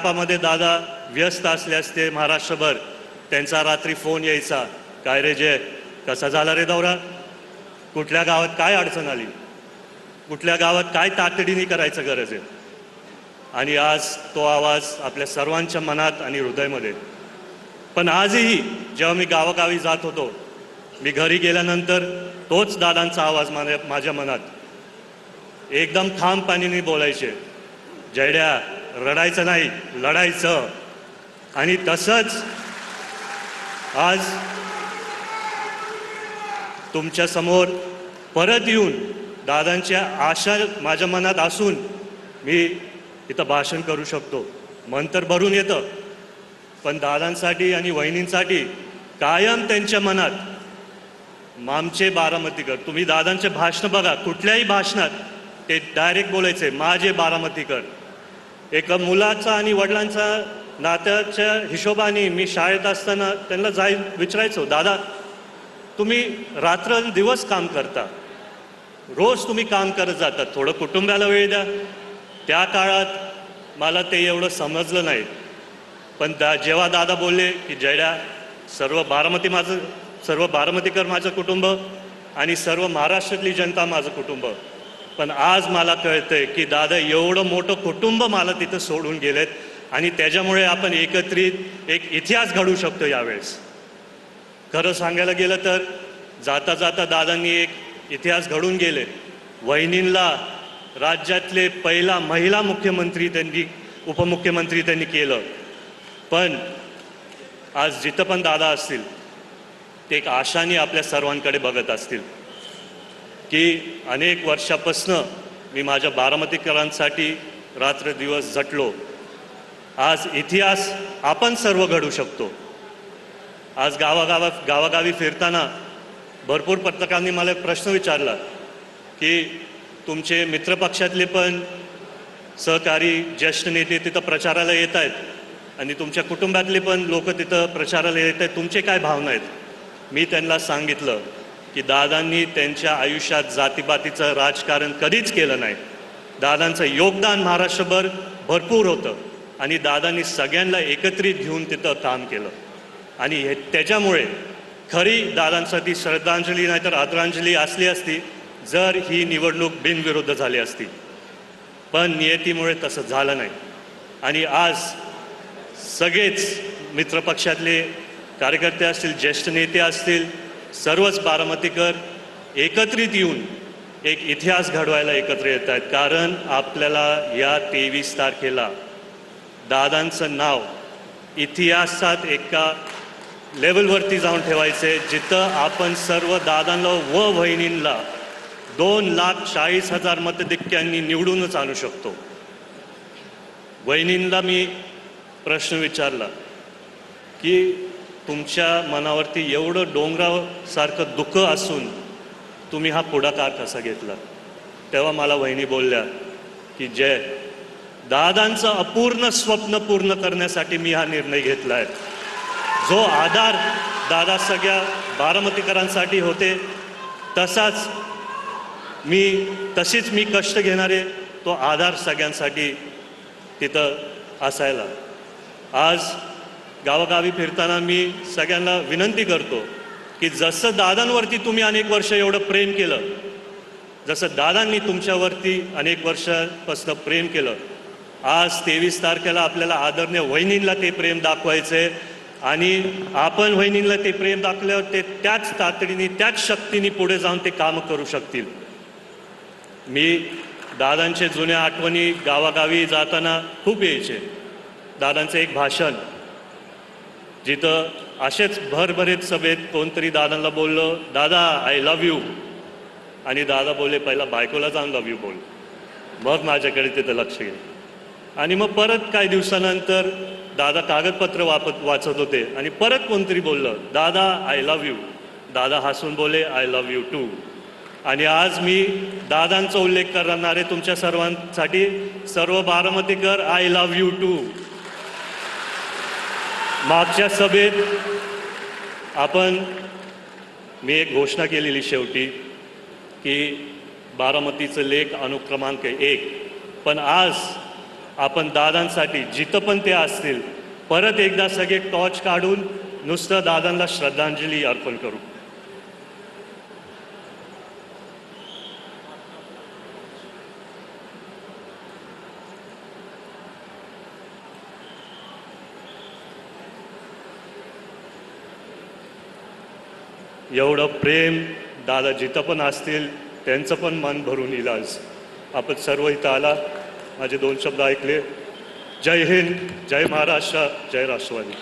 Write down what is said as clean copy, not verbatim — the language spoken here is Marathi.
कॅम्पामध्ये दादा व्यस्त असले असते महाराष्ट्रभर, त्यांचा रात्री फोन यायचा, काय रे जय, कसा झाला रे दौरा, कुठल्या गावात काय अडचण आली, कुठल्या गावात काय तातडीने करायचं गरज आहे. आणि आज तो आवाज आपल्या सर्वांच्या मनात आणि हृदयामध्ये. पण आजही जेव्हा मी गावागावी जात होतो, मी घरी गेल्यानंतर तोच दादांचा आवाज माझ्या मनात. एकदम ठामपणाने बोलायचे, जयड्या रडायचं नाही, लढायचं. आणि तसंच आज तुमच्या समोर परत येऊन दादांच्या आशा माझ्या मनात असून मी इथं भाषण करू शकतो. मन तर भरून येतं, पण दादांसाठी आणि वहिनींसाठी कायम त्यांच्या मनात आमचे बारामतीकर. तुम्ही दादांचे भाषण बघा, कुठल्याही भाषणात ते डायरेक्ट बोलायचे माझे बारामतीकर. एका मुलाचा आणि वडिलांचा नात्याच्या हिशोबाने मी शाळेत असताना त्यांना विचारायचो, दादा तुम्ही रात्र दिवस काम करता, रोज तुम्ही काम करत जातात, थोडं कुटुंबाला वेळ द्या. त्या काळात मला ते एवढं समजलं नाही. पण जेव्हा दादा बोलले की जयड्या सर्व बारामतीकर माझं कुटुंब आणि सर्व महाराष्ट्रातली जनता माझं कुटुंब. पण आज मला कळतंय की दादा एवढं मोठं कुटुंब मला तिथं सोडून गेलेत आणि त्याच्यामुळे आपण एकत्रित एक इतिहास घडवू शकतो यावेळेस. खरं सांगायला गेलं तर जाता जाता दादांनी एक इतिहास घडून गेले. वहिनींना राज्यातले पहिला महिला मुख्यमंत्री उपमुख्यमंत्री त्यांनी केलं. पण आज जिथं पण दादा असतील ते एक आशाने आपल्या सर्वांकडे बघत असतील की अनेक वर्षापासनं मी माझ्या बारामतीकरांसाठी रात्र दिवस झटलो. आज इतिहास आपण सर्व घडू शकतो. आज गावागावी फिरताना भरपूर पत्रकारांनी मला एक प्रश्न विचारला की तुमचे मित्रपक्षातले पण सहकारी ज्येष्ठ नेते तिथं प्रचाराला येत आहेत आणि तुमच्या कुटुंबातले पण लोक तिथं प्रचाराला येत आहेत, तुमचे काय भावना आहेत. मी त्यांना सांगितलं की दादांनी त्यांच्या आयुष्यात जातीपातीचं राजकारण कधीच केलं नाही. दादांचं योगदान महाराष्ट्रभर भरपूर होतं आणि दादांनी सगळ्यांना एकत्रित घेऊन तिथं काम केलं. आणि त्याच्यामुळे खरी दादांसाठी श्रद्धांजली नाहीतर आदरांजली असली असती जर ही निवडणूक बिनविरुद्ध झाली असती. पण नियतीमुळे तसं झालं नाही. आणि आज सगळेच मित्रपक्षातले कार्यकर्ते असतील, ज्येष्ठ नेते असतील, सर्वच बारामतीकर एकत्रित येऊन एक इतिहास घडवायला एकत्र येत आहेत. कारण आपल्याला या 23 तारखेला दादांचं नाव इतिहासात एका लेवलवरती जाऊन ठेवायचे जिथं आपण सर्व दादांना व वहिनींना 2,40,000 मतधिक्यांनी निवडूनच आणू शकतो. वहिनींना मी प्रश्न विचारला की तुमच्या मनावरती एवढं डोंगरासारखं दुःख असून तुम्ही हा पुढाकार कसा घेतला. तेव्हा मला वहिनी बोलल्या की जय, दादांचं अपूर्ण स्वप्न पूर्ण करण्यासाठी मी हा निर्णय घेतला आहे. जो आधार दादा सगळ्या बारामतीकरांसाठी होते तशीच मी कष्ट घेणारे तो आधार सगळ्यांसाठी तिथं असायला. आज गावागावी फिरताना मी सगळ्यांना विनंती करतो की जसं दादांवरती तुम्ही अनेक वर्ष एवढं प्रेम केलं, जसं दादांनी तुमच्यावरती अनेक वर्षापासून प्रेम केलं, आज 23 तारखेला आपल्याला आदरणीय वहिनींना ते प्रेम दाखवायचे. आणि आपण वहिनींना ते प्रेम दाखल्यावर ते त्याच तातडीने त्याच शक्तीने पुढे जाऊन ते काम करू शकतील. मी दादांचे जुन्या आठवणी गावागावी जाताना खूप यायचे. दादांचं एक भाषण जिथं असेच भरभरीत सभेत कोणतरी दादांना बोललं, दादा आय लव्ह यू, आणि दादा बोलले पहिला बायकोला जाऊन लव्ह यू बोल. मग माझ्याकडे तिथं लक्ष गेलं. आणि मग परत काही दिवसानंतर दादा कागदपत्र वाचत होते आणि परत कोणतरी बोललं, दादा आय लव्ह यू. दादा हसून बोले आय लव्ह यू टू. आणि आज मी दादांचा उल्लेख करणारे तुमच्या सर्वांसाठी सर्व बारामतीकर आय लव्ह यू टू. मागच्या सभेत मी एक घोषणा केलेली शेवटी की बारामतीचं लेख अनुक्रमांक 1. पण आज आपण दादांसाठी जिथं पण ते असतील परत एकदा सगळे टॉर्च काढून नुसतं दादांना श्रद्धांजली अर्पण करू. एवढं प्रेम दादा जिथं पण असतील त्यांचं पण मन भरून येईल. आज आपण सर्व इथं आला, माझे 2 शब्द ऐकले. जय हिंद, जय महाराष्ट्र, जय राष्ट्रवादी.